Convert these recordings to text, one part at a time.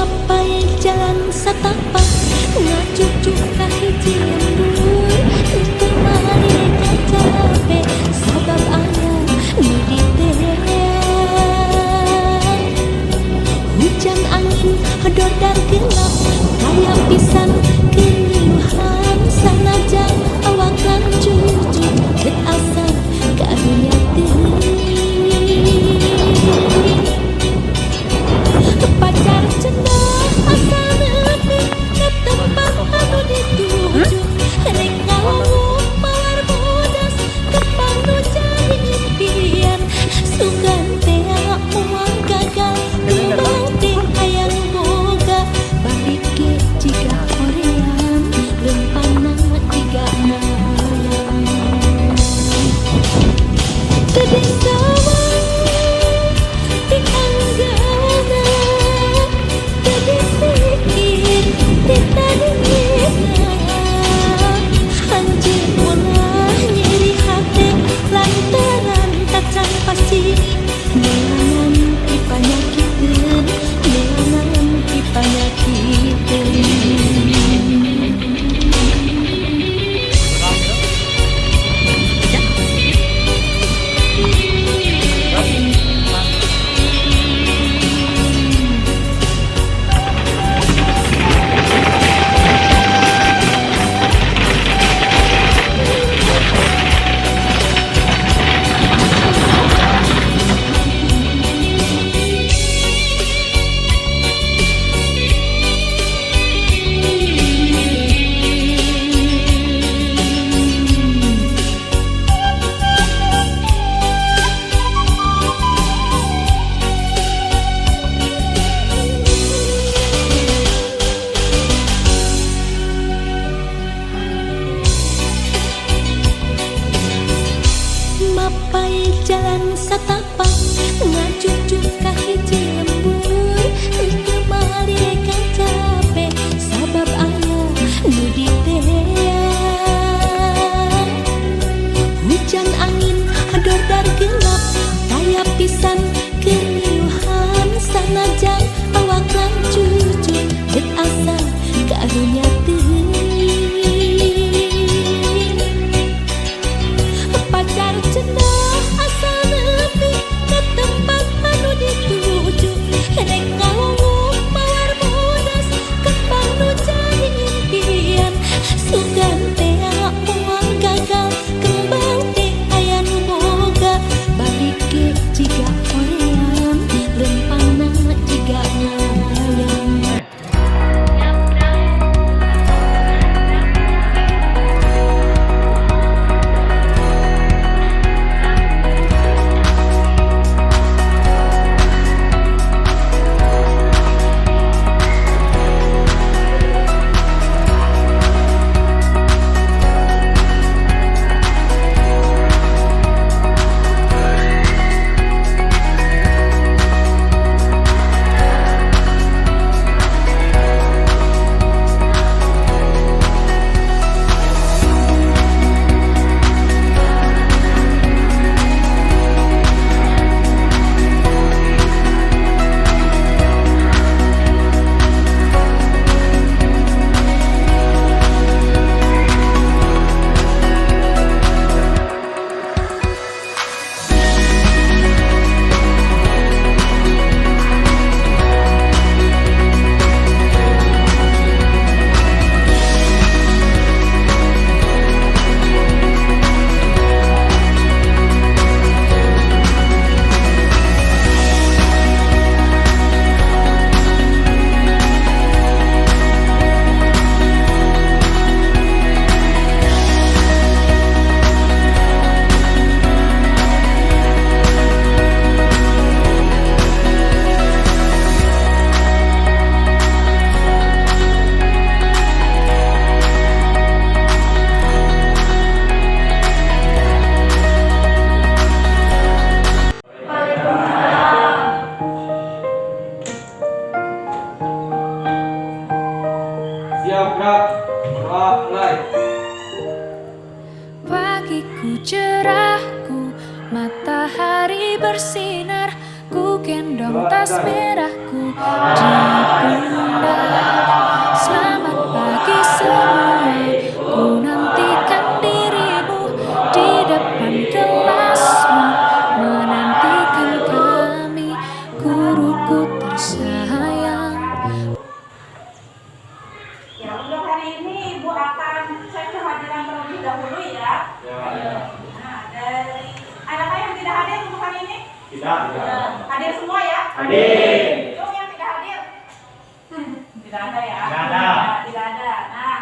mapai jalan satapak ngacucuk ka hiji embur teu mareka capek sabab aya nu diteang hujan angin hedor dan gelap kaya pisan keliuhan sanajan awak lan cucu teu asa karunya teuing pacar cenah asa nepi ka tempat anu dituju rek ngawung mawar bodas kembang nu jadi impian sugan teh moal gagal kembang teh aya nu boga balik ge jiga hoream leumpana jiga naon teu disawang di anggana teu dipikir di tadina anjeun ulah nyeri hate lantaran tacan pasti neangan ti panyakiteun neangan ti panyakiteun. Mapai jalan satapak ngacucuk ka hiji embur teu mareka capek sabab aya nu diteang hujan angin hedor dar gelap kaya pisan keriuhan sanajan awak lan cucu teu asa karunya teuing pacar cenah asa nepi ka tempat anu dituju rek ngawung mawar bodas kembang nu jadi impian sugan teh moal gagal kembang teh aya nu boga balik ge jiga hoream leumpana jiga ngayang. Pagiku cerahku, matahari bersinar, ku gendong tas merahku di indah. Selamat pagi semua, ku nantikan dirimu di depan kelasmu, menantikan kami, guruku tersayang. Ya, untuk hari ini Ibu akan cek kehadiran terlebih dahulu ya. Nah, dari adakah yang tidak hadir untuk hari ini? Tidak. Hadir semua ya? Hadir. Itu yang tidak hadir? Tidak ada ya? Tidak ada. Tidak ada. Nah,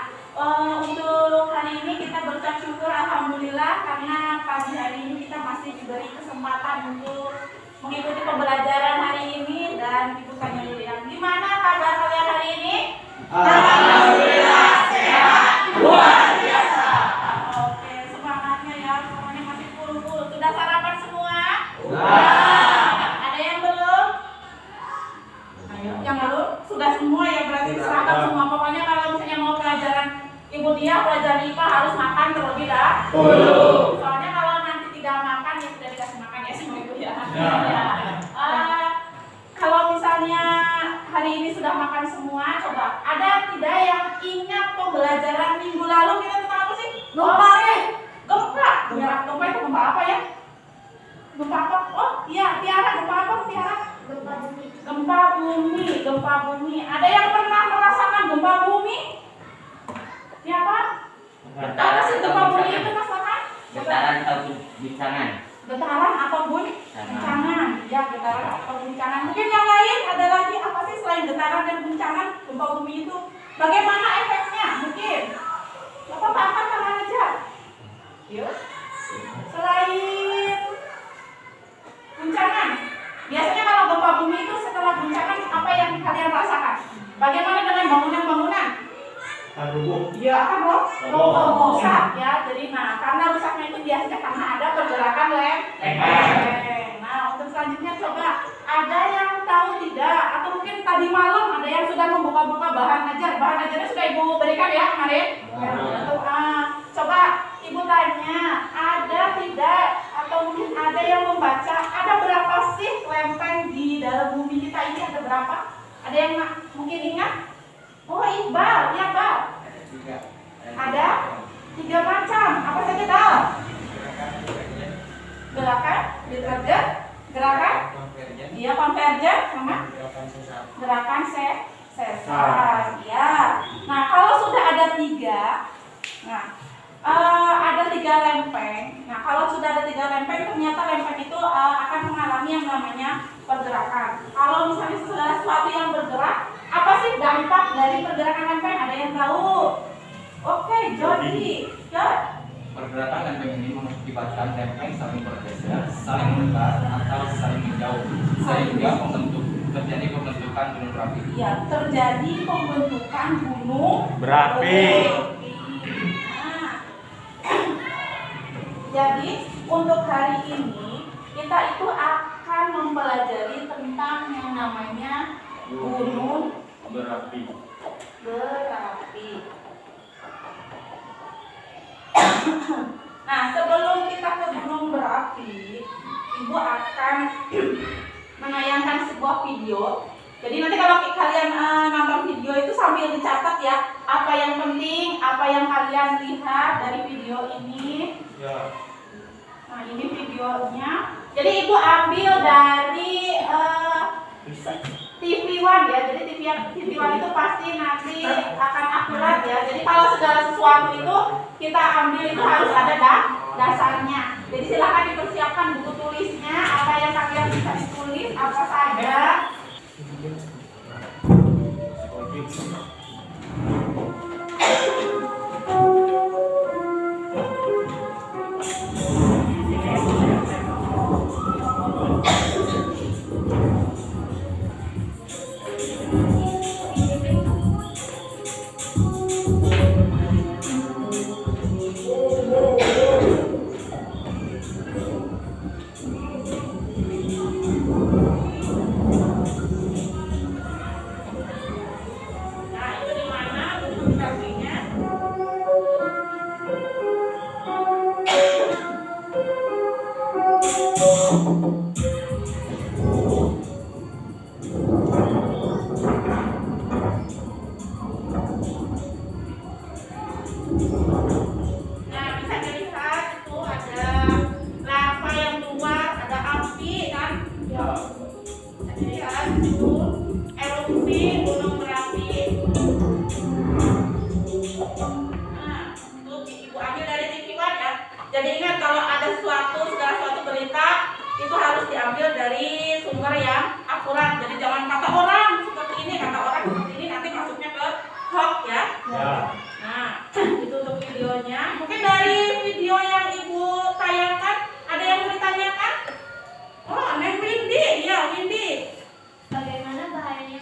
untuk hari ini kita berucap syukur alhamdulillah karena pagi hari ini kita masih diberi kesempatan untuk mengikuti pembelajaran hari ini. Dan Ibu tanya dulu ya, gimana kabar kalian hari ini? Alhamdulillah sehat luar biasa. Oke, semangatnya ya, semuanya masih full. Sudah sarapan semua? Ada yang belum? Ayo, yang belum? Sudah semua ya, berarti serahkan semua. Pokoknya kalau misalnya mau pelajaran Ibu Dia, pelajaran IPA harus makan terlebih dahulu. Soalnya kalau nanti tidak makan ya sudah dikasih makan ya sama Ibu ya. Kalau misalnya hari ini sudah makan semua, coba ada tidak yang ingat pembelajaran minggu lalu kita tentang apa sih? Gempa. Gempa itu gempa apa ya? Gempa apa? Oh iya, Tiara, gempa apa Tiara? Gempa bumi. Ada yang pernah merasakan gempa bumi? Siapa? Apa sih gempa bumi itu Mas Makan? Getaran atau guncangan? Getaran atau guncangan? Ya, getaran atau guncangan. Mungkin yang lain ada lagi apa sih selain getaran dan guncangan gempa bumi itu? Bagaimana efeknya? Mungkin Bapak angkat tangan aja. Yuk. Selain guncangan, biasanya kalau gempa bumi itu setelah guncangan apa yang kalian rasakan? Bagaimana dengan bangunan-bangunan? Ya akan rusak ya. Jadi karena rusaknya itu biasanya karena ada pergerakan lempeng. Nah, untuk selanjutnya coba ada yang tahu tidak atau mungkin tadi malam ada yang sudah membuka-buka bahan ajarnya sudah Ibu berikan ya kemarin. Coba Ibu tanya, ada tidak atau mungkin ada yang membaca ada berapa sih lempeng di dalam bumi kita ini, ada berapa? Ada yang mungkin ingat? Oh Iqbal, ya Bal. Ada 3 macam. Apa saja Dal? Gerakan deterjen, gerakan iya konvergen, sama gerakan sesar. Ya. Nah kalau sudah ada 3, ada 3 lempeng. Nah kalau sudah ada 3 lempeng, ternyata lempeng itu akan mengalami yang namanya pergerakan. Kalau misalnya sesuatu yang bergerak, apa sih dampak dari pergerakan lempeng? Ada yang tahu? Oke, Jody. Pergerakan lempeng ini mengakibatkan lempeng saling bergeser, saling mendekat, atau saling menjauh, sehingga terjadi pembentukan gunung berapi. Ya, terjadi pembentukan gunung Berapi. Nah, jadi untuk hari ini kita itu akan mempelajari tentang yang namanya gunung Berapi. Nah, sebelum kita ke gunung berapi, Ibu akan menayangkan sebuah video. Jadi nanti kalau kalian nonton video itu sambil dicatat ya, apa yang penting, apa yang kalian lihat dari video ini. Ya. Nah, ini videonya. Jadi Ibu ambil dari TV One ya. Jadi TV One itu pasti nanti akan akurat ya. Jadi kalau segala sesuatu itu kita ambil itu harus ada dasarnya. Jadi silakan dipersiapkan buku tulisnya, apa yang kalian bisa ditulis, apa saja. Nah saat erupsi Gunung Merapi. Nah, tuh Ibu ambil dari TV One ya. Jadi ingat kalau ada segala suatu berita itu harus diambil dari sumber yang akurat. Jadi jangan kata orang seperti ini, nanti masuknya ke hoax ya. Ya. Nah, itu untuk videonya. Mungkin dari video yang Ibu tayangkan ada yang mau ditanyakan? Oh, Neng Windy, ya Windy. Bagaimana bahayanya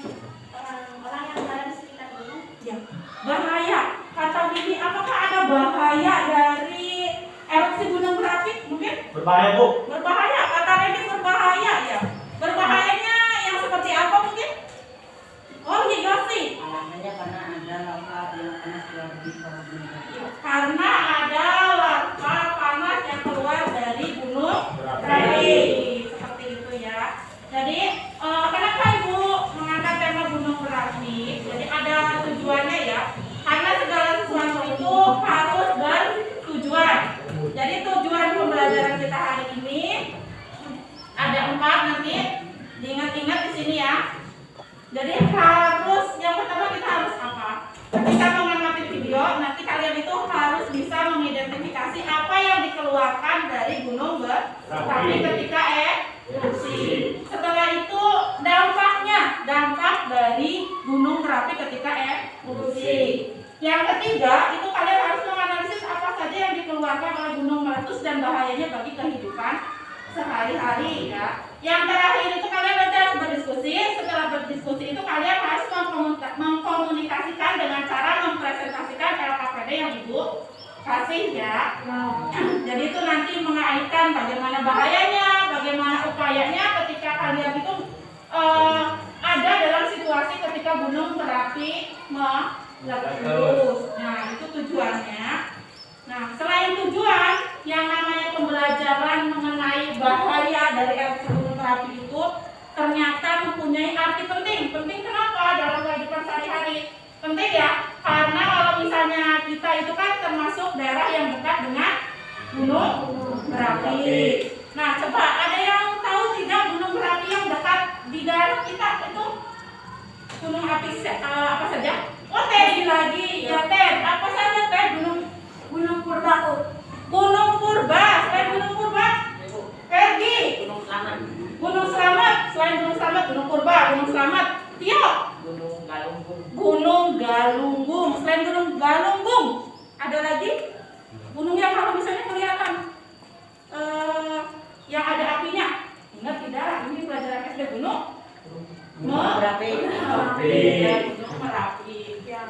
orang yang berada di sekitar gunung? Ya, bahaya. Kata Windy, apakah ada bahaya dari erupsi Gunung Merapi? Mungkin Berbahaya, Bu. berbahaya. Kata Randy berbahaya ya. Berbahayanya yang seperti apa mungkin? Oh, iya Yosi. Karena ada lava panas yang keluar dari Gunung Merapi. Seperti itu ya. Jadi kenapa Ibu mengangkat tema Gunung Merapi? Jadi ada tujuannya ya. Karena segala sesuatu itu harus bertujuan. Jadi tujuan pembelajaran kita hari ini ada 4 nanti. Diingat-ingat di sini ya. Jadi harus yang pertama kita harus apa? Ketika mengamati video, nanti kalian itu harus bisa mengidentifikasi apa yang dikeluarkan dari Gunung Merapi ketika erupsi. Setelah itu dampak dari Gunung Merapi ketika erupsi. Yang ketiga itu kalian harus menganalisis apa saja yang dikeluarkan oleh Gunung Meletus dan bahayanya bagi kehidupan sehari-hari ya. Yang terakhir itu kalian nanti harus berdiskusi. Setelah berdiskusi itu kalian harus mengkomunikasikan dengan cara mempresentasikan LKPD yang Ibu kasih ya. Jadi itu nanti mengaitkan bagaimana bahayanya, bagaimana upayanya ketika kalian itu ada dalam situasi ketika Gunung Merapi meletus. Nah, itu tujuannya. Nah, selain tujuan, yang namanya pembelajaran mengenai bahaya dari erupsi Gunung Merapi itu ternyata mempunyai arti penting. Penting kenapa? Dalam kehidupan sehari-hari. Penting ya, karena kalau misalnya kita itu kan termasuk daerah yang dekat dengan Gunung Merapi. Nah, coba ada yang tahu tidak Gunung Merapi yang dekat di daerah kita itu gunung api apa saja? Oh, Teddy lagi. Ya, Ted. Apa saja, Ted? Gunung Purba. Gunung Purba. Selain Gunung Purba? Pergi. Gunung Selamat. Selain Gunung Selamat, Gunung Purba, Gunung Selamat. Tio. Gunung Galunggung. Selain Gunung Galunggung, ada lagi? Gunung yang kalau misalnya kelihatan yang ada apinya. Ingat tidak? Ini pelajaran SD Gunung Merapi. Gunung Merapi.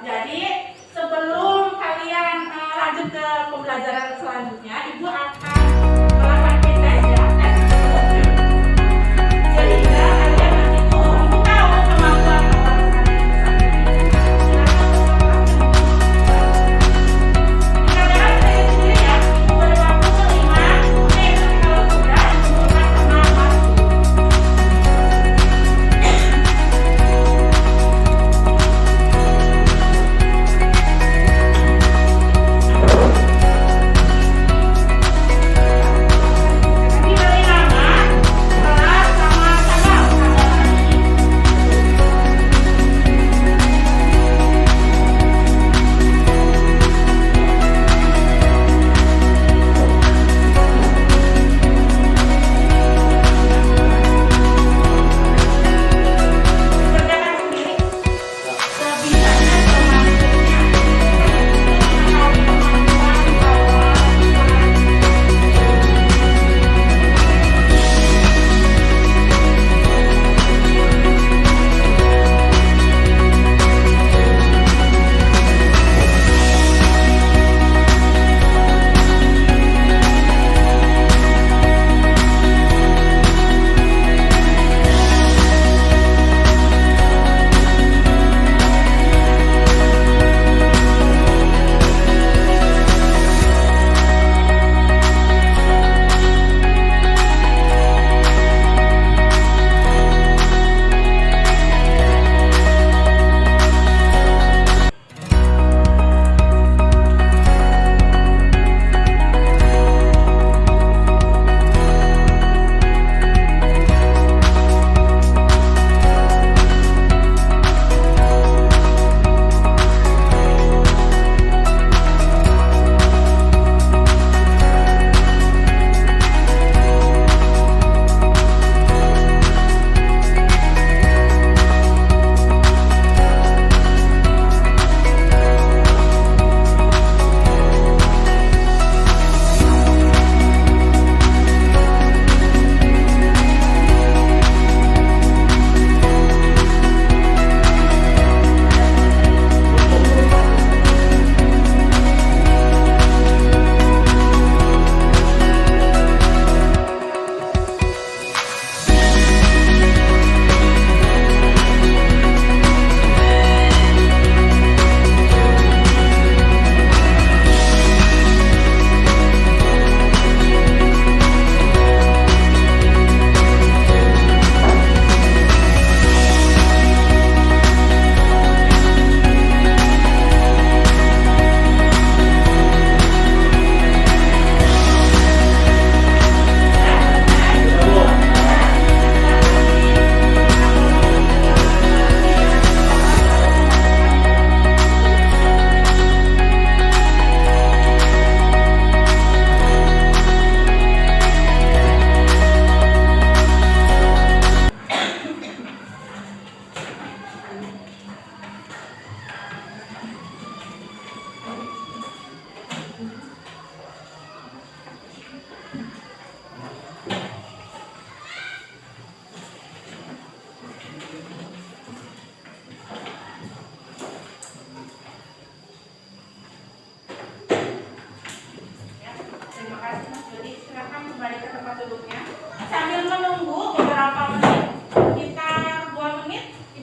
Jadi sebelum kalian lanjut ke pembelajaran selanjutnya, Ibu akan melakukan tes ya, tes sebelumnya. Jadi kalian nanti tuh Ibu tahu kemampuan kalian. Pelajaran saya sendiri ya, berwaktu 5 menit kalau sudah menggunakan pernafasan.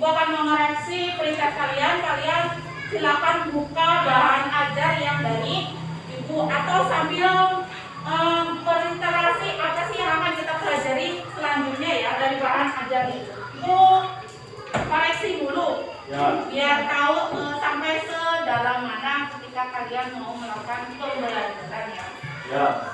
Ibu akan mengoreksi perikat kalian. Kalian silakan buka bahan ajar yang dari Ibu atau sambil berinteraksi apa sih yang akan kita pelajari selanjutnya ya dari bahan ajar itu. Ibu koreksi dulu biar tahu sampai sedalam mana ketika kalian mau melakukan pembelajaran ya.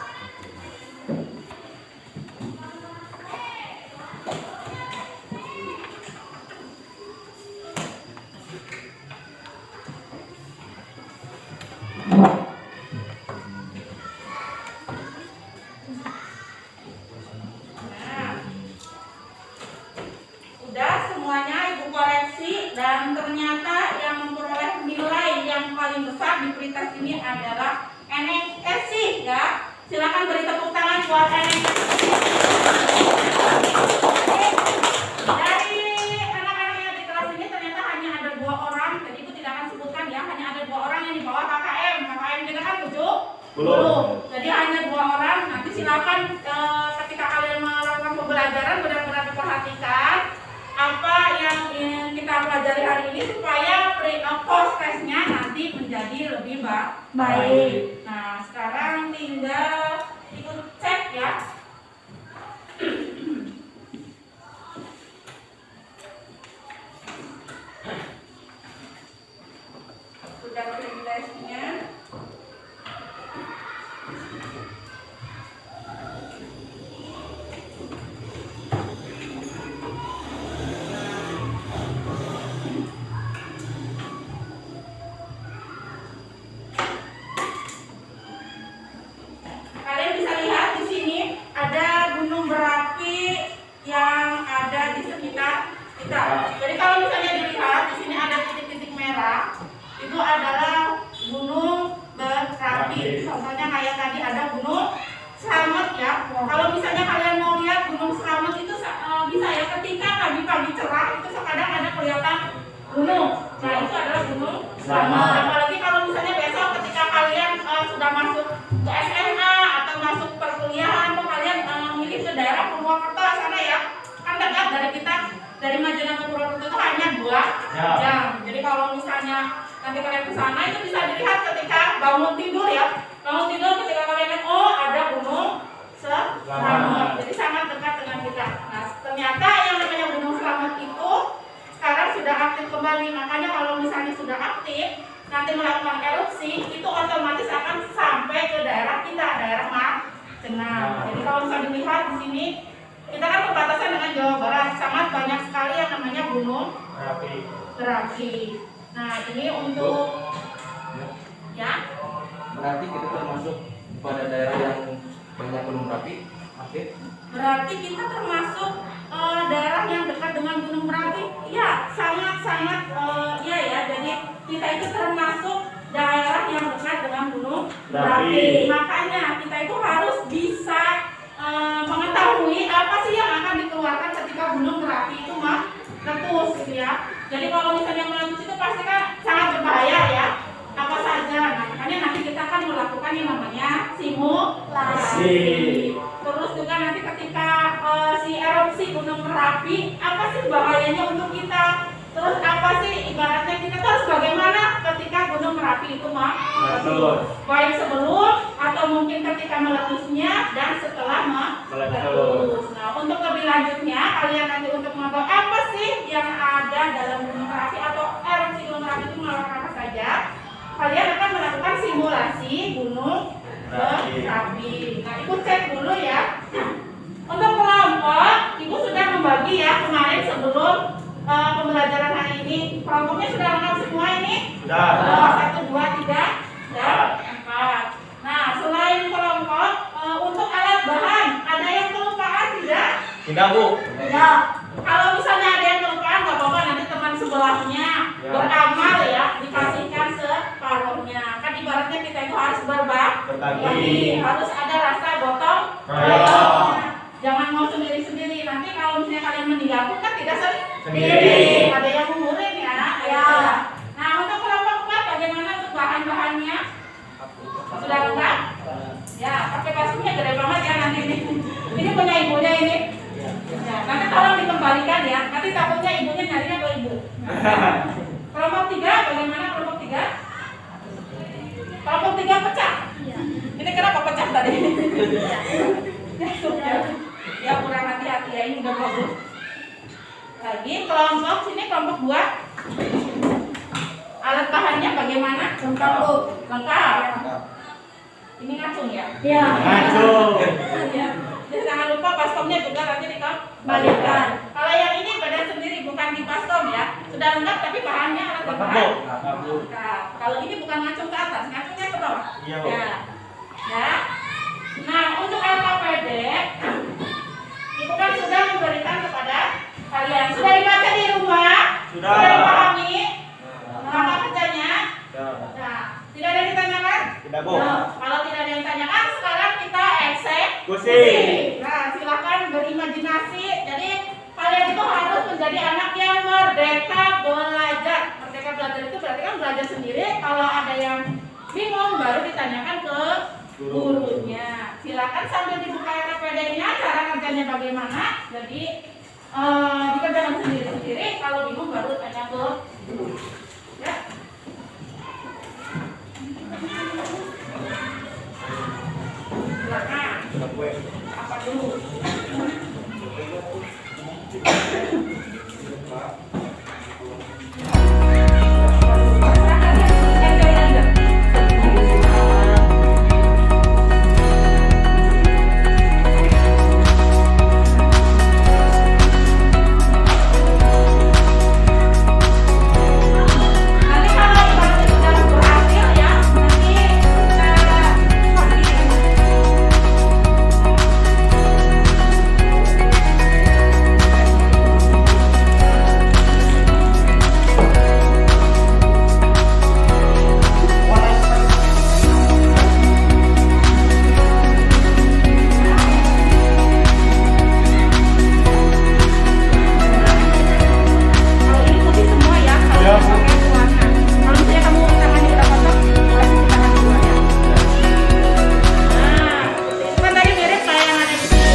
Semuanya Ibu koreksi dan ternyata yang memperoleh nilai yang paling besar di peritas ini adalah Eneng Esi ya. Silakan beri tepuk tangan buat Eneng Esi. Dari anak-anak yang di kelas ini ternyata hanya ada 2 orang. Jadi Ibu tidak akan sebutkan ya, hanya ada 2 orang yang di bawah KKM. KKM kita kan 70. Jadi hanya 2 orang. Nanti silakan ketika kalian melakukan pembelajaran benar-benar diperhatikan apa yang kita pelajari hari ini supaya post testnya nanti menjadi lebih baik. Nah, sekarang tinggal ikut cek ya. Sudah print testnya. Yang ada di sekitar kita. Jadi kalau misalnya dilihat di sini ada titik-titik merah, itu adalah gunung berapi. Contohnya kayak tadi ada gunung Slamet ya. Kalau misalnya kalian mau lihat gunung Slamet itu bisa ya ketika pagi-pagi cerah itu kadang ada kelihatan gunung. Nah itu adalah gunung Slamet. Apalagi kalau misalnya besok ketika kalian sudah masuk ke SMA atau masuk perkuliahan, kalian milih ke daerah Purwokerto sana ya, kan dekat dari kita, dari Majenang ke Purwokerto itu hanya 2 jam. Jadi kalau misalnya nanti kalian ke sana itu bisa dilihat ketika bangun tidur ya, ketika kalian lihat oh ada gunung Slamet, jadi sangat dekat dengan kita. Nah ternyata yang namanya gunung Slamet itu sekarang sudah aktif kembali, makanya kalau misalnya sudah aktif nanti melakukan erupsi itu otomatis akan sampai ke daerah kita, daerah Majenang. Jadi kalau misalnya dilihat di sini kita kan berbatasan dengan Jawa Barat, sangat banyak sekali yang namanya gunung berapi. Nah ini untuk ya. Berarti kita termasuk pada daerah yang banyak gunung berapi aktif. Berarti kita termasuk daerah yang dekat dengan gunung berapi. Ya sangat-sangat ya ya. Jadi kita itu termasuk daerah yang dekat dengan gunung berapi. Makanya kita itu harus bisa mengetahui apa sih yang akan dikeluarkan ketika gunung berapi itu meletus gitu ya. Jadi kalau misalnya meletus itu pasti kan sangat berbahaya ya. Apa saja. Nah, makanya nanti kita akan melakukan yang namanya simulasi. Terus juga nanti ketika si erupsi gunung berapi, apa sih bahayanya untuk kita? Terus apa sih ibaratnya kita harus bagaimana ketika gunung berapi itu meletus? Baik sebelum atau mungkin ketika meletusnya dan setelah meletus. Nah, untuk lebih lanjutnya kalian nanti untuk mengetahui apa sih yang ada dalam gunung berapi atau erupsi gunung berapi itu melakukan apa saja, kalian akan melakukan simulasi gunung berapi. Nah, Ibu cek dulu ya. Untuk kelompok, Ibu sudah membagi ya kemarin sebelum pembelajaran hari ini. Kelompoknya sudah lengkap semua ini? Sudah. 1, 2, 3, dan 4. Nah, selain kelompok, untuk alat bahan, ada yang kelupaan tidak? Tidak, Bu. Ya. Kalau misalnya ada yang kelupaan, nggak apa-apa, nanti teman sebelahnya beramal ya, dikasihkan separuhnya. Kan ibaratnya kita itu harus berbagi, harus ada rasa gotong royong. Jangan mau sendiri-sendiri. Nanti kalau misalnya kalian meninggalkan kan tidak sendiri. Ada yang ngurusin ya. Nah, untuk kelompok 4 bagaimana untuk bahan-bahannya? Sudah lengkap? Ya, pakai basuhnya gede banget ya nanti ini. Ini punya ibunya ini. Ya, nanti tolong dikembalikan ya. Nanti takutnya ibunya nyarinya ke ibu. sini kelompok 2. Alat bahannya bagaimana? Lengkap, Bu. Lengkap. Ini ngacung ya? Iya. Ngacung. Ya. Jadi jangan lupa baskomnya juga nanti dikembalikan. Kalau yang ini badan sendiri bukan di baskom ya. Sudah lengkap tapi bahannya alat Lengkap, bahan. Bu. Lengkap, Bu. Nah, kalau ini bukan ngacung ke atas, ngacungnya ke bawah. Iya, Bu. Ya. Ya. Nah, untuk LKPD itu kan sudah memberikan kepada kalian. Sudah dibaca di rumah? Sudah. Dipahami? Apa kerjanya? Sudah. Nah, tidak ada yang ditanyakan? Tidak, Bu. Nah, kalau tidak ada yang ditanyakan, sekarang kita Eksekusi. Nah, silakan berimajinasi. Jadi kalian itu harus menjadi anak yang merdeka belajar. Merdeka belajar itu berarti kan belajar sendiri. Kalau ada yang bingung baru ditanyakan ke gurunya. Silakan sambil dibuka LKPD-nya, cara kerjanya bagaimana. Jadi dikerjakan sendiri-sendiri. Kalau bingung baru tanya ke guru. Ya. Silakan. Apa dulu? Nanti kalau ibaratnya sudah berhasil ya, nanti kalau ini putih semua ya, kalau Ya, Bu. pakai warna. Kalau misalnya kamu tangannya udah kotor, boleh cuci tangan dulu ya. Nah, itu kan tadi mirip kayak yang ada di sini.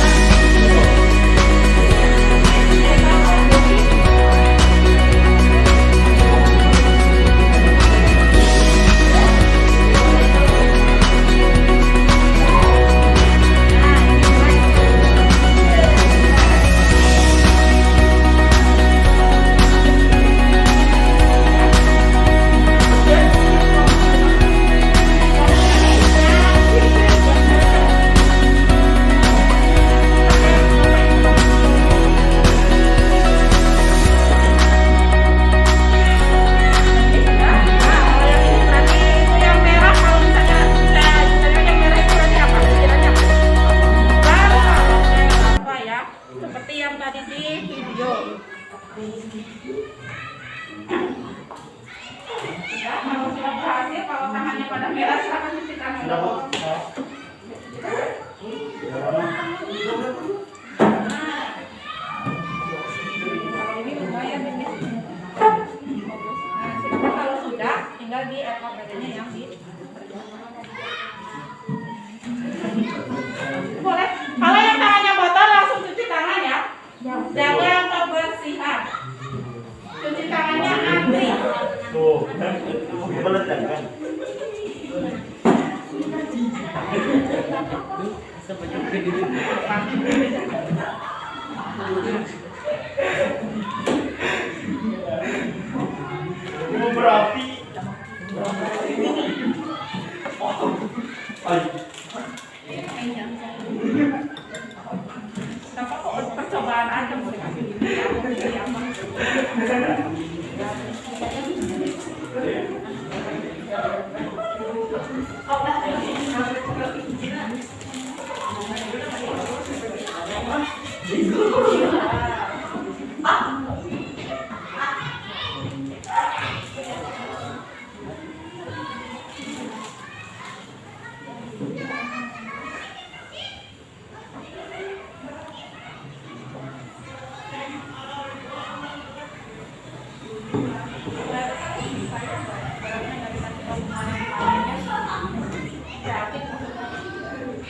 Seperti yang tadi di video. Ya, kalau sudah berhasil, kalau tangannya pada merah, silakan cuci tangan. Sudah, Bu. Nah, kalau ini lumayan ini. Nah, silakan kalau sudah, tinggal di LKPD-nya yang di. Boleh. Kalau yang tangannya kotor langsung cuci tangan ya. Jaga kebersihan. Cuci tangannya antri. Tuh. Meledak kan? Mau berapi. Apa kok percobaan aja boleh kasih gini ya, mau pilih apa?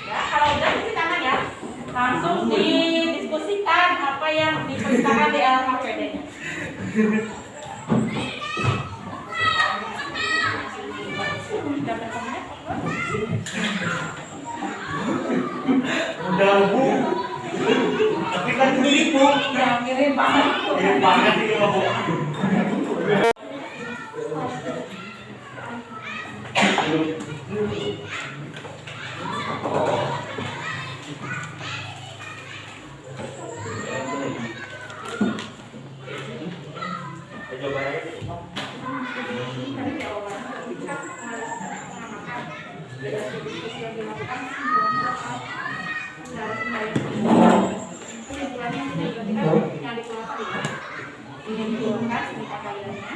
Ya, kalau udah cuci tangan ya, langsung didiskusikan apa yang diperintahkan di LKPD-nya. Dapat komen? Udah, Bu. Tapi kan mirip, Bu. Ya, mirip banget. Mirip banget ini, Bu. Kita coba aja. Tadi jawabannya ketika mengamalkan beda diskusi yang dilakukan dari kesimpulannya sudah diperhatikan yang dikeluarkan ini dikeluarkan cerita kaliannya.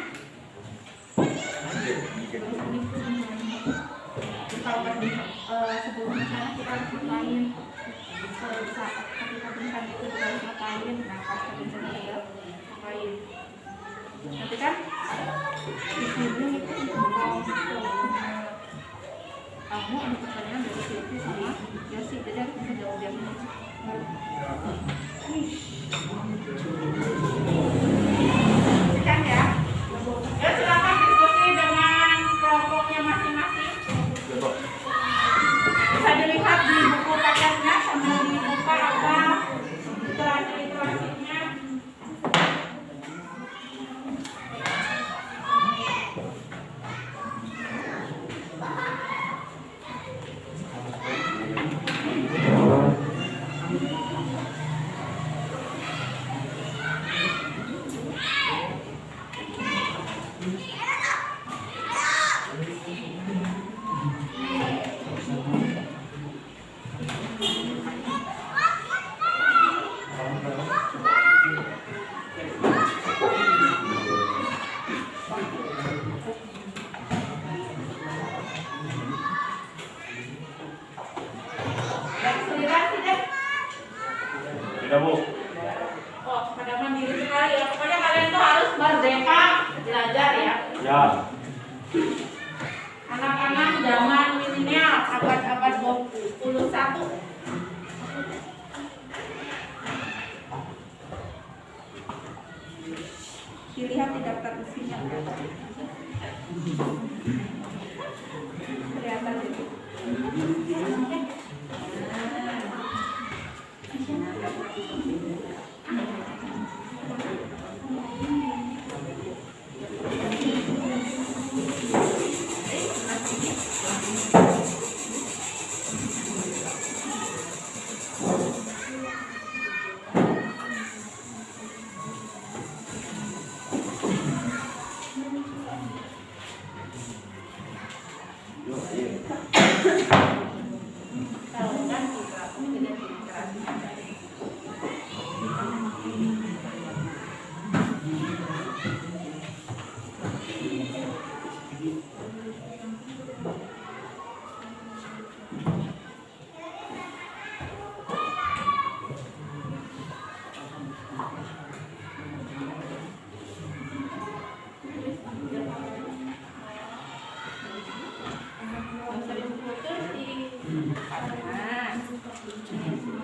Kalau sebelum sana kita harus ngapain, saat ketika bintang itu kita harus ngapain, nah pas bintang itu ya ngapain. Nanti kan di sini itu kamu ada pertanyaan dari Silvi sama Yosi, jadi aku bisa jawab yang ini. Kan ya? Ya silakan diskusi dengan kelompoknya masing-masing. Bisa dilihat di buku paketnya sambil dibuka apa literasi-literasinya. Tidak, Bu. Oh, pada mandiri sekali ya. Pokoknya kalian tuh harus merdeka belajar ya. Ya. Anak-anak zaman milenial abad-abad 21. Dilihat di daftar isinya. Kelihatan itu.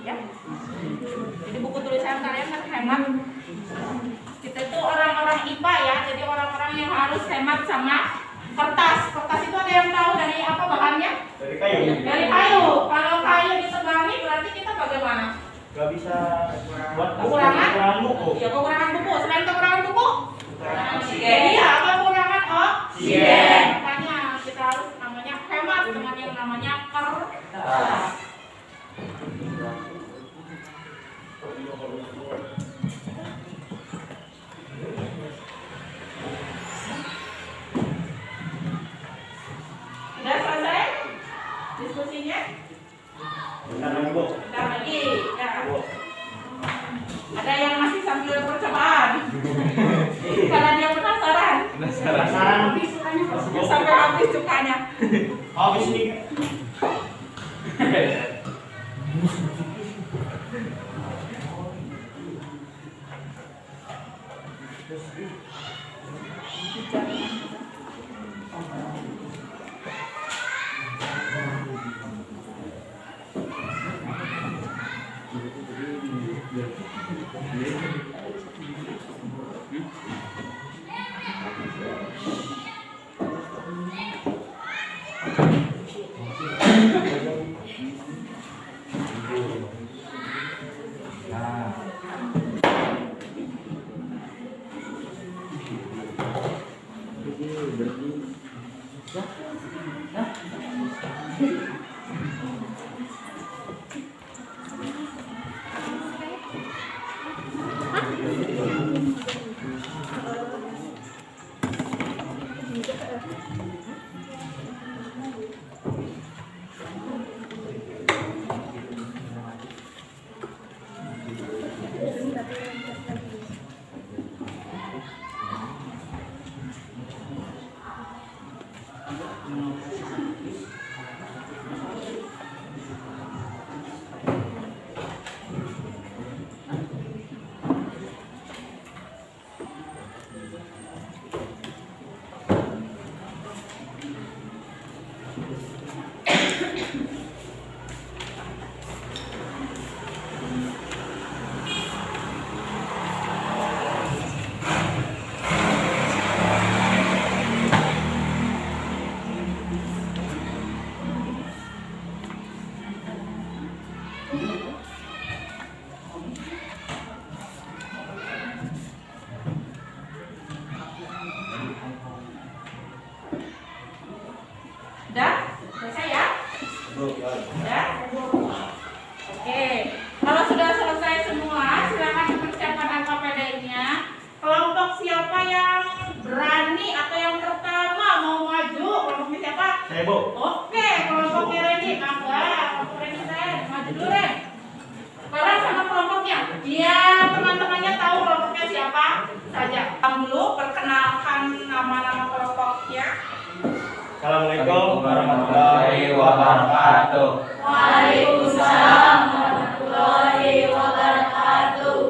Ya. Jadi buku tulisan kalian kan hemat. Kita itu orang-orang IPA ya, jadi orang-orang yang harus hemat sama kertas. Kertas itu ada yang tahu dari apa bahannya? Dari kayu. Dari kayu. Kalau kayu ditebangi berarti kita bagaimana? Gak bisa buat Kekurangan buku. Ya kekurangan buku. Selain kekurangan buku, Oksigen. iya kekurangan Oksigen. Makanya kita harus namanya hemat dengan yang namanya kertas. Sudah selesai diskusinya? Bentar lagi, Bu. Bentar lagi. Ya. Ada yang masih sambil percobaan. Karena dia penasaran. Penasaran. Sampai habis cukanya. Habis nih. Saya Bu. Oke, kelompoknya Randy, kelompok Randy saya maju dulu deh. Sekarang sama kelompoknya. Dia teman-temannya tahu kelompoknya siapa saja. Kamu dulu perkenalkan nama-nama kelompoknya. Assalamualaikum warahmatullahi wabarakatuh. Waalaikumsalam warahmatullahi wabarakatuh.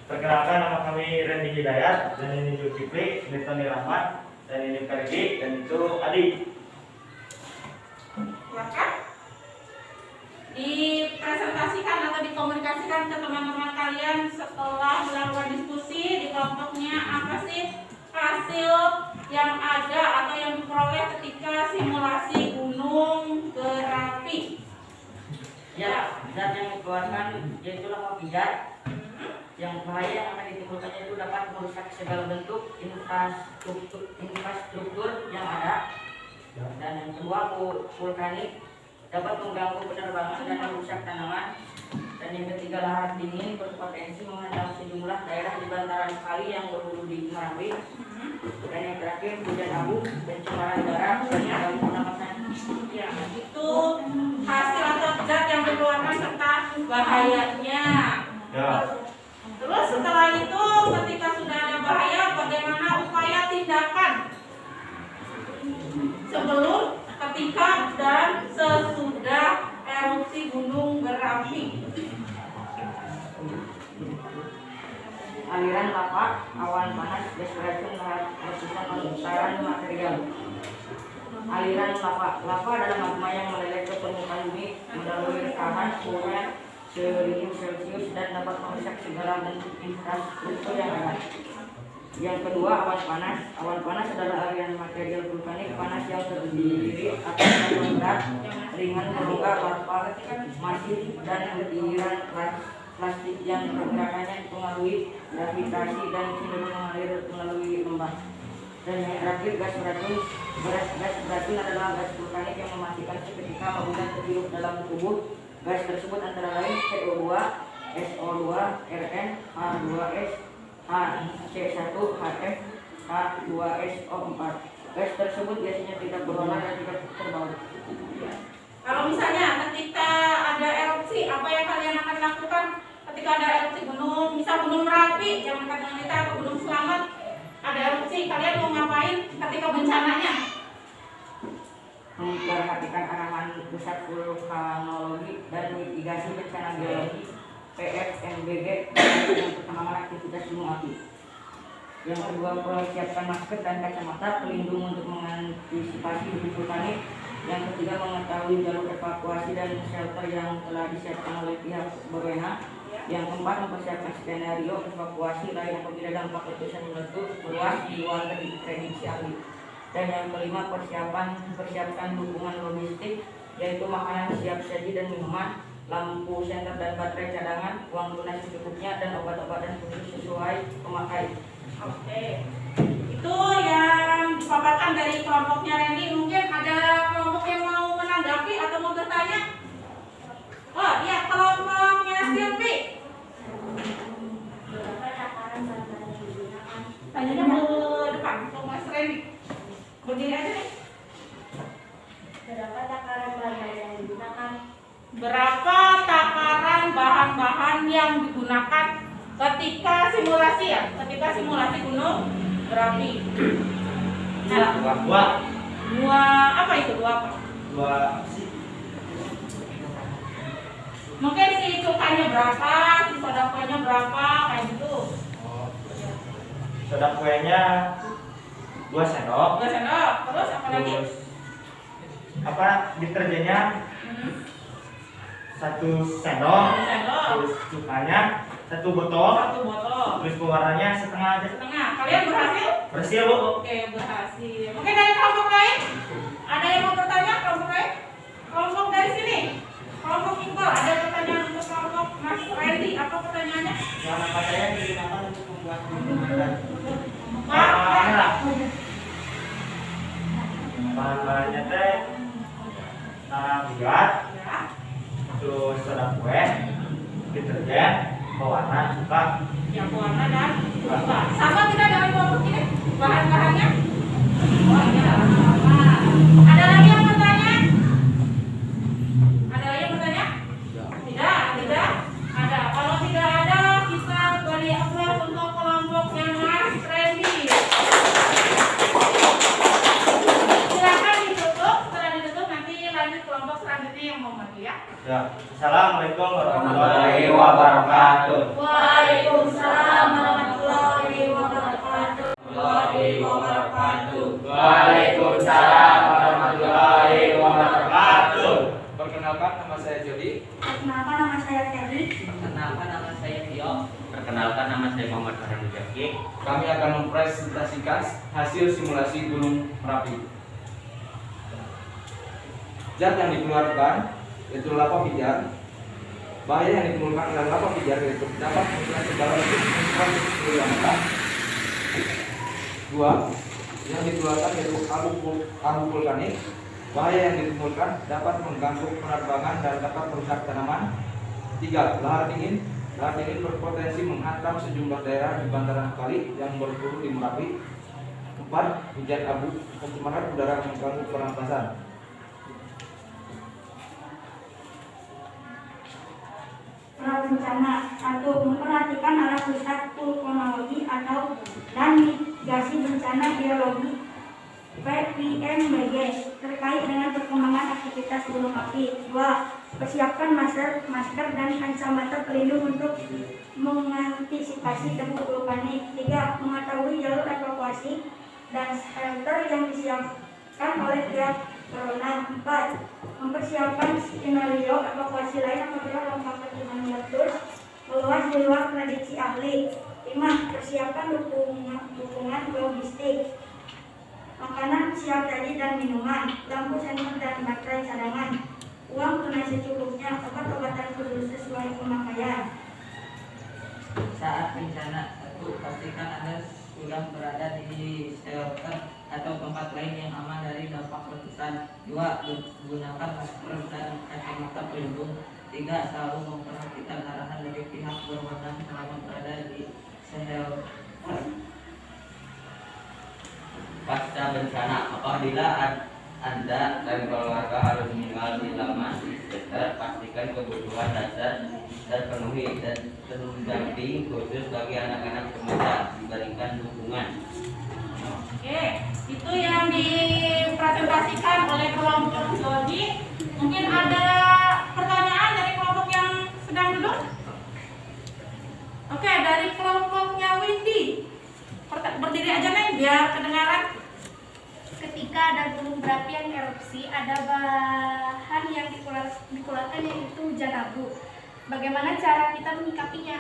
Perkenalkan, nama kami Randy Hidayat, dan ini Zulkifli, ini Tony Rahmat, dan ini Ferdi, dan itu Adi. Silakan. Dipresentasikan atau dikomunikasikan ke teman-teman kalian setelah melakukan diskusi di kelompoknya, apa sih hasil yang ada atau yang diperoleh ketika simulasi gunung berapi. Ya, zat yang dikeluarkan yaitu lava pijar. Yang bahaya yang akan ditimbulkannya itu dapat merusak segala bentuk infrastruktur yang ada. Dan yang kedua, vulkanik dapat mengganggu penerbangan dan merusak tanaman. Dan yang ketiga, lahar dingin berpotensi menghantam sejumlah daerah di bantaran kali yang berhulu di Merapi. Dan yang terakhir, hujan abu, pencemaran udara, dan mengganggu pernapasan. Ya, itu hasil atau zat yang dikeluarkan serta bahayanya. Ya. Terus setelah itu, ketika sudah ada bahaya, bagaimana upaya tindakan sebelum, ketika, dan sesudah erupsi gunung berapi? Aliran lava, awan panas, gas beracun, letusan pembesaran material. Aliran lava adalah magma yang meleleh ke permukaan bumi melalui rekahan suhunya 1000 Celcius dan dapat merusak segala bentuk infrastruktur yang ada. Yang kedua, awan panas. Awan panas adalah aliran material vulkanik panas yang terdiri atas lava berat, ringan, berongga, lava masif, dan butiran plastik yang pergerakannya dipengaruhi gravitasi dan cenderung mengalir melalui lembah. Dan yang terakhir, gas beracun. Gas beracun adalah gas vulkanik yang mematikan seketika apabila terhirup dalam tubuh. Gas tersebut antara lain CO2, SO2, Rn, H2S, HC1HF, H2SO4. Gas tersebut biasanya tidak berwarna dan tidak terbau. Kalau misalnya ketika ada erupsi, apa yang kalian akan lakukan ketika ada erupsi gunung, misal gunung Merapi, jangan katakan kita atau gunung Selamat, ada erupsi, kalian mau ngapain ketika bencananya? Memperhatikan arahan pusat vulkanologi dan mitigasi bencana geologi PFMBG dan perkembangan aktivitas gunung api. Yang kedua, persiapkan masker dan kacamata pelindung untuk mengantisipasi debit vulkanik. Yang ketiga, mengetahui jalur evakuasi dan shelter yang telah disiapkan oleh pihak berwenang. Yang keempat, mempersiapkan skenario evakuasi lain apabila dampak letusan meletus meluas di luar dari prediksi ahli. Dan yang kelima, persiapkan dukungan logistik, yaitu makanan siap saji dan minuman, lampu senter dan baterai cadangan, uang tunai secukupnya, dan obat-obatan khusus sesuai pemakai. Oke, itu yang dipaparkan dari kelompoknya Randy. Mungkin ada kelompok yang mau menanggapi atau mau bertanya? Oh iya, kelompoknya Silvi. Berapa takaran bahan yang digunakan? Tanyanya ke depan, ke Mas Randy. Berdiri aja nih. Berapa takaran bahan yang digunakan? Berapa takaran bahan-bahan yang digunakan ketika simulasi ya? Ketika simulasi gunung berapi. Nah, dua apa itu? Dua apa? Dua sih. Mungkin si cukanya berapa, si soda kuenya berapa, kayak gitu. Soda kuenya 2 sendok. 2 sendok. Terus apa lagi? Terus apa deterjennya 1 sendok. 1 sendok. Terus cukanya 1 botol. 1 botol. Terus pewarnanya setengah aja. Setengah. Kalian berhasil? Berhasil Bu. Oke, berhasil. Mungkin dari kelompok lain? Ada yang mau bertanya? Kelompok lain? Kelompok dari sini? Kelompok Iqbal, ada pertanyaan untuk kelompok Mas Randy? Apa pertanyaannya? Yang apa saya digunakan untuk membuat gunungan? Bahan-bahannya teh tanah bulat, Ya. terus soda kue, deterjen, pewarna, cuka. Yang warna dan buka. Sama tidak dengan kelompok ini? Bahan-bahannya? Oh iya, sama. Ada lagi yang bertanya? Ada lagi yang bertanya? Tidak, tidak. Ada. Kalau tidak ada, kita beri aplaus untuk kelompoknya Mas Randy. Silakan ditutup. Setelah ditutup nanti lanjut kelompok selanjutnya yang mau maju ya. Ya. Assalamualaikum warahmatullahi wabarakatuh. Waalaikumsalam warahmatullahi wabarakatuh. Waalaikumsalam warahmatullahi wabarakatuh. Perkenalkan, nama saya Jody. Perkenalkan, nama saya Kelly. Perkenalkan, nama saya Tio. Perkenalkan, nama saya Muhammad Farhan Mujaki. Kami akan mempresentasikan hasil simulasi Gunung Merapi. Zat yang dikeluarkan yaitu lava pijar. Bahaya yang ditimbulkan oleh lava pijar yaitu dapat menggunakan segala bentuk infrastruktur. Dua, yang dikeluarkan yaitu abu vulkanik. Bahaya yang ditimbulkan dapat mengganggu penerbangan dan dapat merusak tanaman. Tiga, lahar dingin. Lahar dingin berpotensi menghantam sejumlah daerah di bantaran kali yang berhulu di Merapi. 4. Hujan abu pencemaran udara mengganggu pernapasan. Bencana. 1. Memperhatikan arah pusat vulkanologi atau dan mitigasi bencana geologi (PMBG) terkait dengan perkembangan aktivitas gunung api. 2. Persiapkan masker dan kacamata pelindung untuk mengantisipasi debu vulkanik. 3. Mengetahui jalur evakuasi dan shelter yang disiapkan oleh pihak berwenang. 4. Mempersiapkan skenario evakuasi lain apabila lompatan gunung meletus meluas di luar prediksi ahli. 5. Persiapkan dukungan logistik, makanan siap saji dan minuman, lampu senter dan baterai cadangan, uang tunai secukupnya, obat-obatan khusus sesuai pemakaian. Saat bencana, 1. Pastikan Anda sudah berada di shelter atau tempat lain yang aman dari dampak letusan. 2. Gunakan masker dan kacamata pelindung. 3. Selalu memperhatikan arahan dari pihak berwenang selama berada di shelter. Pasca bencana, apabila Anda dan keluarga harus tinggal di lama di shelter, pastikan kebutuhan dasar terpenuhi dan pendamping khusus bagi anak-anak remaja diberikan dukungan. Oke, itu yang dipresentasikan oleh kelompok Jody. Mungkin ada pertanyaan dari kelompok yang sedang duduk? Oke, dari kelompoknya Windy. Berdiri aja nih biar kedengaran. Ketika ada gunung berapi yang erupsi, ada bahan yang dikeluarkan yaitu hujan abu. Bagaimana cara kita menyikapinya?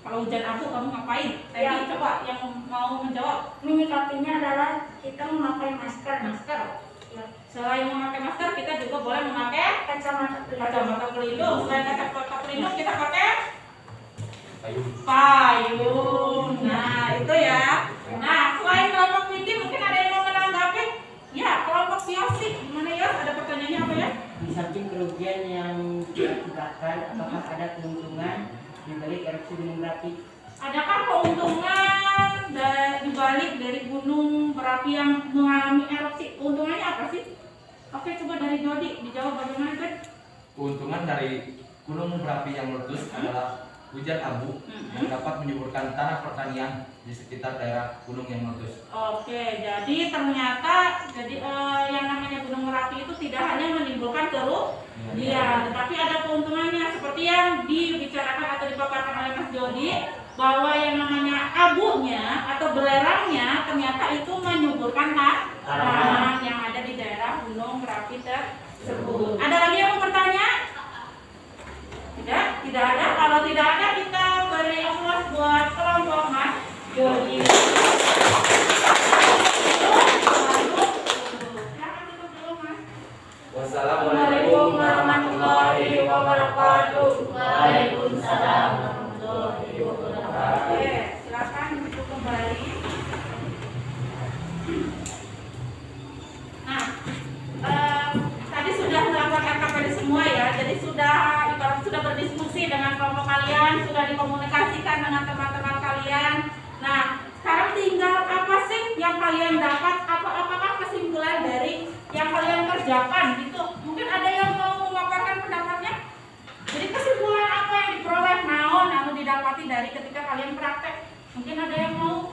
Kalau hujan abu kamu ngapain? Tadi Ya. coba yang mau menjawab. Menyikapinya adalah kita memakai masker. Masker. Ya. Selain memakai masker, kita juga boleh memakai Kacamata pelindung. kacamata pelindung. Selain kacamata pelindung, kita pakai Payung. payung. Nah, itu ya. Nah, selain kelompok Windy, mungkin ada yang mau menanggapi? Ya, kelompok Yosi. Gimana ya? Ada pertanyaannya apa ya? Di samping kerugian yang diakibatkan, apakah ada keuntungan di balik erupsi gunung berapi? Adakah keuntungan di balik dari gunung berapi yang mengalami erupsi? Keuntungannya apa sih? Oke, coba dari Jody dijawab bagaimana, Jod? Keuntungan dari gunung berapi yang meletus adalah hujan abu yang dapat menyuburkan tanah pertanian di sekitar daerah gunung yang meletus. Oke, jadi ternyata yang namanya gunung Merapi itu tidak hanya menimbulkan kerugian, tetapi ada keuntungannya seperti yang dibicarakan atau dipaparkan oleh Mas Jody, bahwa yang namanya abunya atau belerangnya ternyata itu menyuburkan tanah yang ada di daerah gunung Merapi tersebut. Ada lagi yang mau bertanya? Tidak ada. Kalau tidak ada, kita beri aplaus buat kelompok Mas Jody. Wassalamualaikum warahmatullahi wabarakatuh. Waalaikumsalam warahmatullahi wabarakatuh. Oke, silakan duduk kembali. Nah, tadi sudah melakukan RKPD semua ya. Jadi sudah berdiskusi dengan kelompok kalian, sudah dikomunikasikan dengan teman-teman kalian. Nah, sekarang tinggal apa sih yang kerjakan gitu. Mungkin ada yang mau memaparkan pendapatnya. Jadi kesimpulan apa yang diperoleh naon anu didapati dari ketika kalian praktek? Mungkin ada yang mau.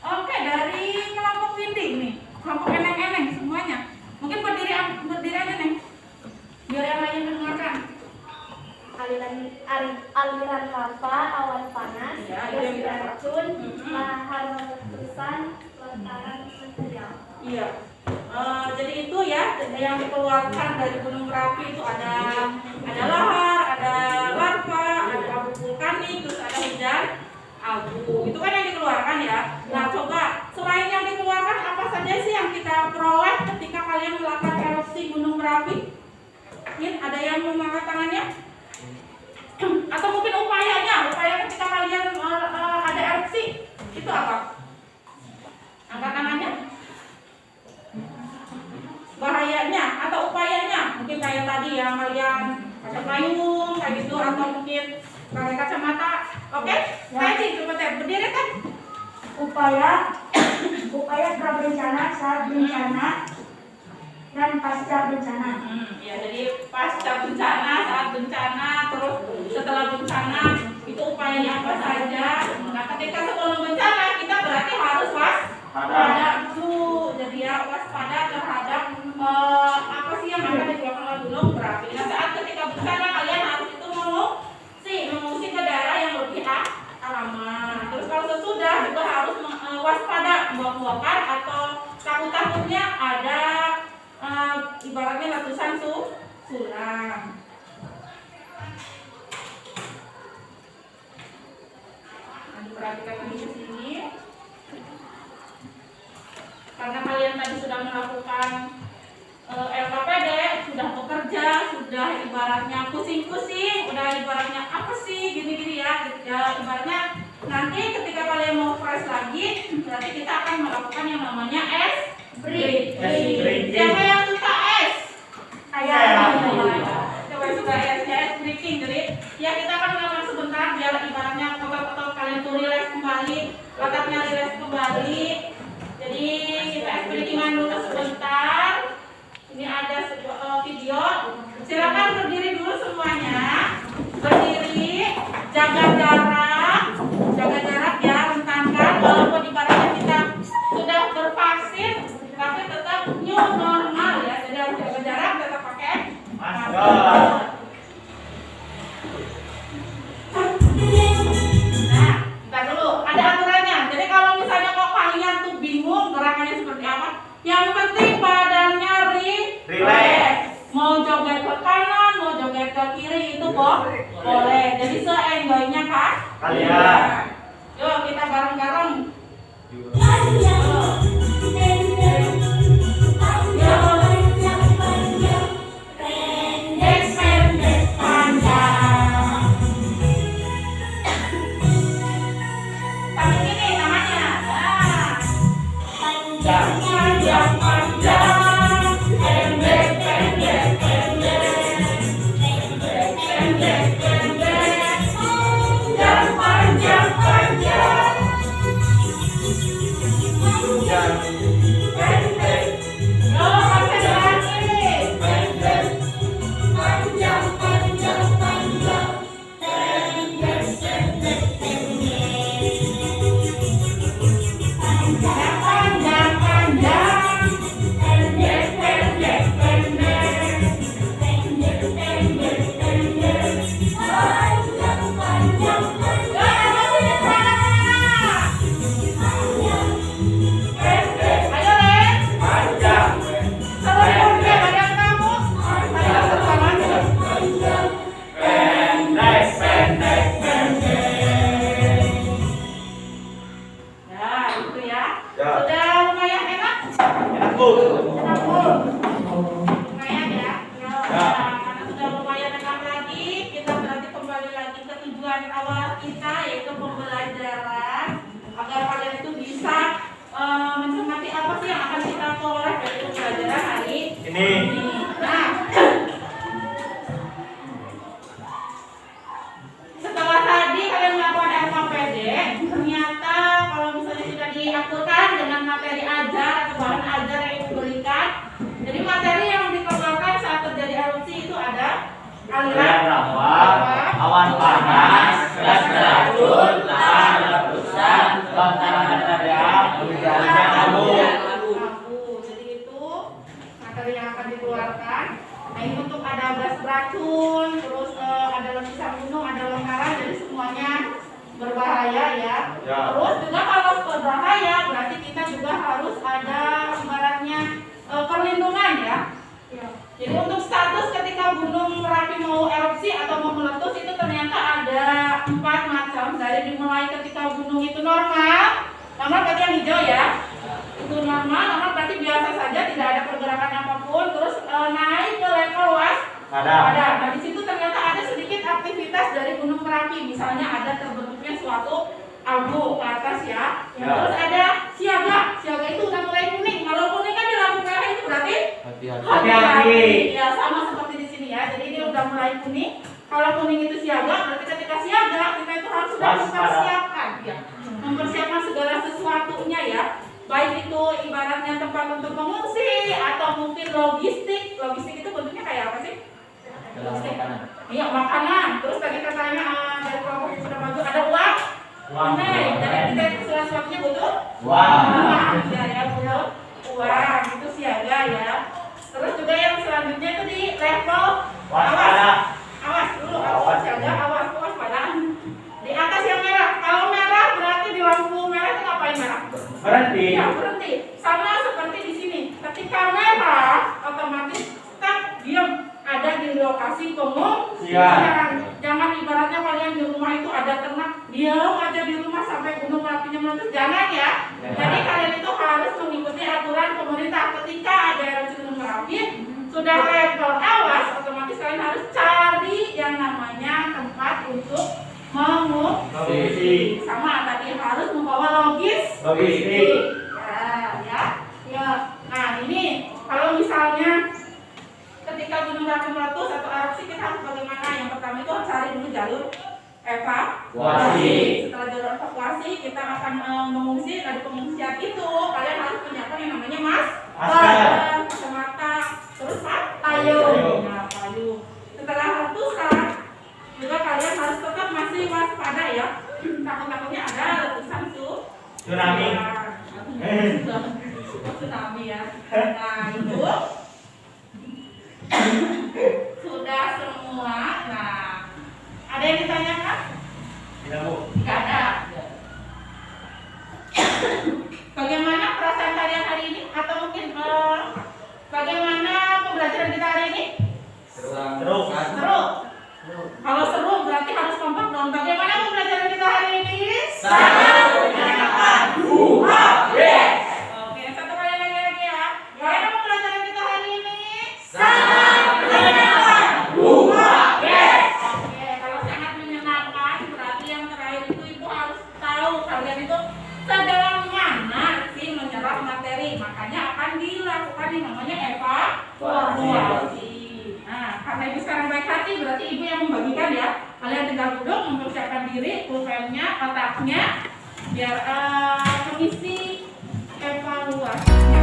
Oke, dari kelompok Windy nih, kelompok eneng-eneng semuanya. Mungkin berdiri aja nih, biar yang lain mendengarkan. Aliran lava, awan panas, Ya, gas itu yang beracun, lahar letusan, lontaran material. Iya. Jadi itu ya yang dikeluarkan dari gunung berapi itu ada lahar, ada lava, ada abu vulkanik, terus ada hujan abu. Itu kan yang dikeluarkan ya. Nah, coba selain yang dikeluarkan apa saja sih yang kita peroleh ketika kalian melakukan erupsi gunung berapi? Mungkin ada yang mau mengangkat tangannya? Atau mungkin upaya ketika kalian ada erupsi itu apa? Angkat tangannya. Bahayanya atau upayanya mungkin kayak tadi ya kalian pakai payung kayak gitu atau mungkin pakai kacamata. Oke? Tadi coba berdiri kan? Upaya prabencana, saat bencana, dan pasca bencana. Ya, jadi pasca bencana, saat bencana, terus setelah bencana itu upayanya apa saja. Nah, ketika sebelum bencana kita berarti harus waspada dulu. Jadi ya waspada terhadap apa sih yang akan dilakukan oleh gunung berapi. Nah, saat ketika bencana kalian harus itu mengungsi ke daerah yang lebih aman. Terus kalau sesudah juga harus waspada buah-buahan atau takut-takutnya ada ibaratnya letusan suram. Nah, diperhatikan lagi di sini. Karena kalian tadi sudah melakukan LKPD, sudah bekerja, sudah ibaratnya pusing-pusing, udah ibaratnya apa sih gini-gini ya, ibaratnya nanti ketika kalian mau fresh lagi, berarti kita akan melakukan yang namanya es breaking. Siapa yang suka es? Coba suka esnya, es breaking. Jadi ya kita akan melakukan sebentar biar ibaratnya otot-otot kalian tuh relax kembali, otaknya relax kembali. Jadi kita es breakingan dulu sebentar. Ini ada video. Silakan berdiri dulu semuanya. Berdiri, jaga jarak ya, rentankan. Walaupun ibaratnya kita sudah bervaksin, tapi tetap new normal ya. Jadi harus jaga jarak, tetap pakai masker. Nah, kita dulu ada aturannya. Jadi kalau misalnya kok kalian tuh bingung gerakannya seperti apa, yang penting badannya relax. Mau joget ke kanan, mau joget ke kiri itu boleh. Jadi se-enjoy-nya kan kalian. Yuk kita bareng-bareng. Pendek panjang. Sambil gini namanya. Panjang panjang. Diaturkan dengan materi ajar atau bahan ajar yang diberikan. Jadi materi yang aliran rawa, awan panas, gas beracun, lahar letusan, lontaran material, hujan abu. Jadi itu materi yang akan dikeluarkan. Nah ini untuk ada gas beracun, terus ada letusan gunung, ada lontaran, jadi semuanya berbahaya ya. Terus juga kalau berbahaya berarti kita juga harus ada ibaratnya perlindungan ya. Jadi untuk status ketika Gunung Merapi mau erupsi atau mau meletus itu ternyata ada 4 macam. Dari dimulai ketika gunung itu normal berarti yang hijau ya. Itu normal berarti biasa saja, tidak ada pergerakan apapun. Terus naik ke level waspada. Nah di situ ternyata ada sedikit aktivitas dari Gunung Merapi. Misalnya ada terbentuknya suatu abu ke atas ya. Terus ada siaga. Siaga itu udah mulai kuning. Kalau kuning kan di lampu merah itu berarti hati-hati. Ya sama seperti di sini ya. Jadi dia udah mulai kuning. Kalau kuning itu siaga, berarti ketika siaga kita itu harus sudah mempersiapkan ya. Mempersiapkan segala sesuatunya ya. Baik itu ibaratnya tempat untuk mengungsi atau mungkin logistik. Logistik itu bentuknya kayak apa sih? Logistik. Iya, makanan. Terus tadi katanya dari kelompok yang sudah maju ada uang. Jadi kita itu sesuatunya butuh uang. Ya butuh uang. Itu siaga ya. Terus juga yang selanjutnya itu di level awas. Awas dulu, awas siaga, awas waspada. Di atas yang merah. Kalau merah berarti di lampu merah itu ngapain merah? Berhenti. Ya, berhenti. Sama seperti di sini. Ketika merah, otomatis stop, diam. Ada di lokasi pengungsian. Jangan ibaratnya kalian di rumah itu ada ternak, diam aja di rumah sampai gunung Merapinya meletus. Jangan ya. Jadi kalian itu harus mengikuti aturan pemerintah. Ketika ada erupsi gunung Merapi, sudah level awas, otomatis kalian harus cari yang namanya tempat untuk mengungsi. Sama tadi harus membawa logistik. Ya. Nah ini kalau misalnya ketika gunung Merapi meletus atau erupsi kita harus bagaimana? Yang pertama itu harus cari dulu jalur evakuasi. Setelah jalur evakuasi kita akan mengungsi. Nah di pengungsian itu kalian harus menyiapkan yang namanya masker, kacamata, terus payung. Nah payung. Setelah letusan juga kalian harus tetap masih waspada ya. Takut-takutnya ada letusan tsunami. Tsunami ya. Nah itu sudah semua. Nah, ada yang ditanyakan? Tidak, Bu. Tidak ada. Bagaimana perasaan kalian hari ini? Atau mungkin bagaimana pembelajaran kita hari ini? Seru. Kalau seru berarti harus kompak dong. Bagaimana pembelajaran kita hari ini? Sangat menyenangkan. Oke, satu kali lagi ya. Bagaimana pembelajaran kita hari ini? Oke, kalau sangat menyenangkan berarti yang terakhir itu ibu harus tahu kalian itu sedalam mana sih menyerap materi. Makanya akan dilakukan yang namanya evaluasi. Nah, karena ibu sekarang baik hati berarti ibu yang membagikan ya. Kalian tinggal duduk mempersiapkan diri, pulpennya, otaknya biar mengisi evaluasinya.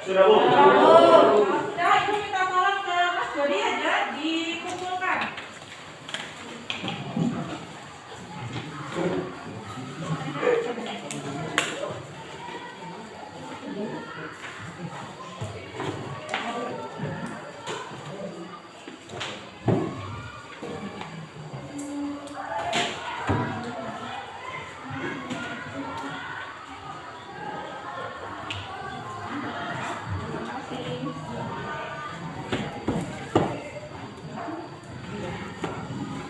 Sudah Bu. Sudah, ibu minta tolong ke Mas Jody aja dikumpulkan.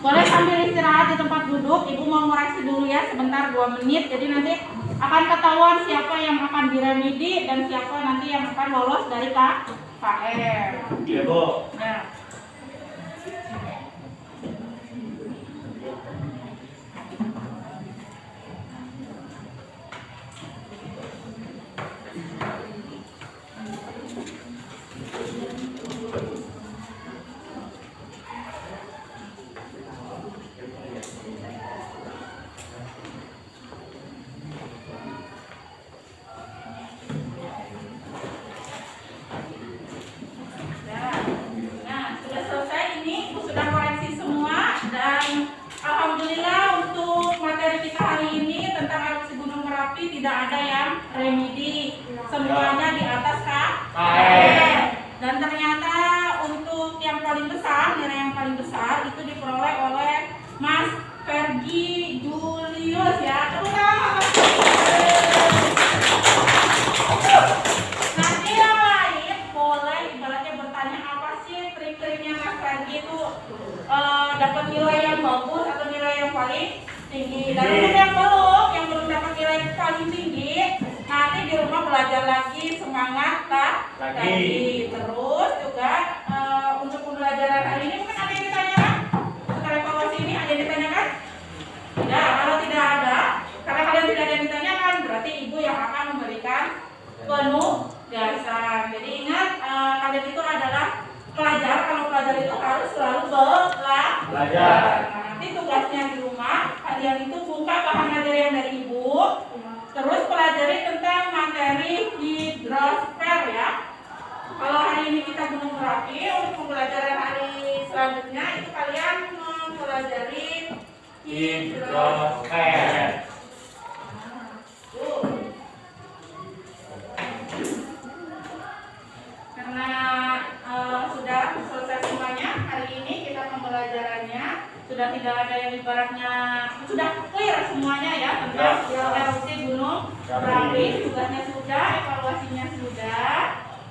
Boleh sambil istirahat di tempat duduk, Ibu mau ngoreksi dulu ya sebentar 2 menit. Jadi nanti akan ketahuan siapa yang akan diremedi dan siapa nanti yang akan lolos dari KKR. Iya Bu. Nah. Nah, sudah selesai ini, Ibu sudah koreksi semua dan alhamdulillah untuk materi kita hari ini tentang erupsi Gunung Merapi tidak ada yang remedi, semuanya di atas KKR. Dan ternyata untuk yang paling besar, nilai yang paling besar itu diperoleh oleh Mas Fergie Julius ya. Tepuk tangan Mas. Nanti yang lain boleh ibaratnya bertanya apa sih trik-triknya Mas Fergie itu dapat nilai yang bagus atau nilai yang paling tinggi. Dan untuk yang belum dapat nilai paling tinggi, nanti di rumah belajar lagi, semangat lagi. Terus juga untuk pembelajaran hari ini mungkin ada yang ditanyakan? Setelah evaluasi ini ada yang ditanyakan? Tidak, kalau tidak ada, karena kalian tidak ada yang ditanyakan, berarti Ibu yang akan memberikan penugasan. Jadi ingat, kalian itu adalah pelajar. Kalau pelajar itu harus selalu belajar. Nah, nanti tugasnya di rumah, kalian itu buka bahan materi yang dari Ibu, terus pelajari tentang materi hidrosfer ya. Kalau hari ini kita Gunung Merapi, untuk pembelajaran hari selanjutnya itu kalian mempelajari Hidrosfer. Karena sudah selesai semuanya hari ini kita pembelajarannya, sudah tidak ada yang ibaratnya sudah clear semuanya ya tentang erupsi Gunung Merapi. Tugasnya sudah, evaluasinya sudah.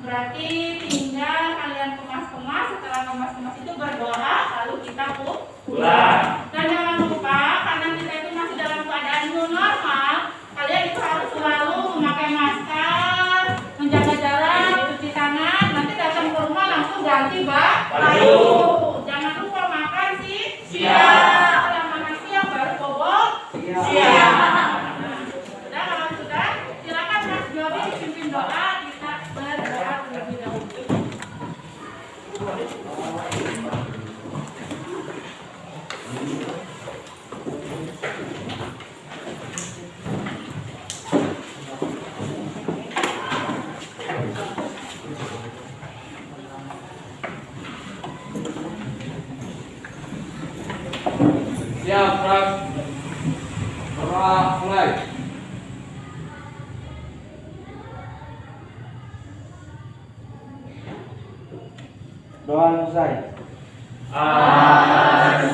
Berarti tinggal kalian kemas-kemas. Setelah kemas-kemas itu berdoa, lalu kita pulang. Dan jangan lupa, karena kita itu masih dalam keadaan new normal, kalian itu harus selalu memakai masker, menjaga jarak, cuci tangan. Nanti datang ke rumah langsung ganti baju. Jangan lupa makan siang. Setelah makan siang baru bobo siang. Sudah, kalau sudah, silakan Mas Jody pimpin doa. Kita berdoa terlebih dahulu. Siap, Pras. Doa mulai. Doa selesai. Assalamualaikum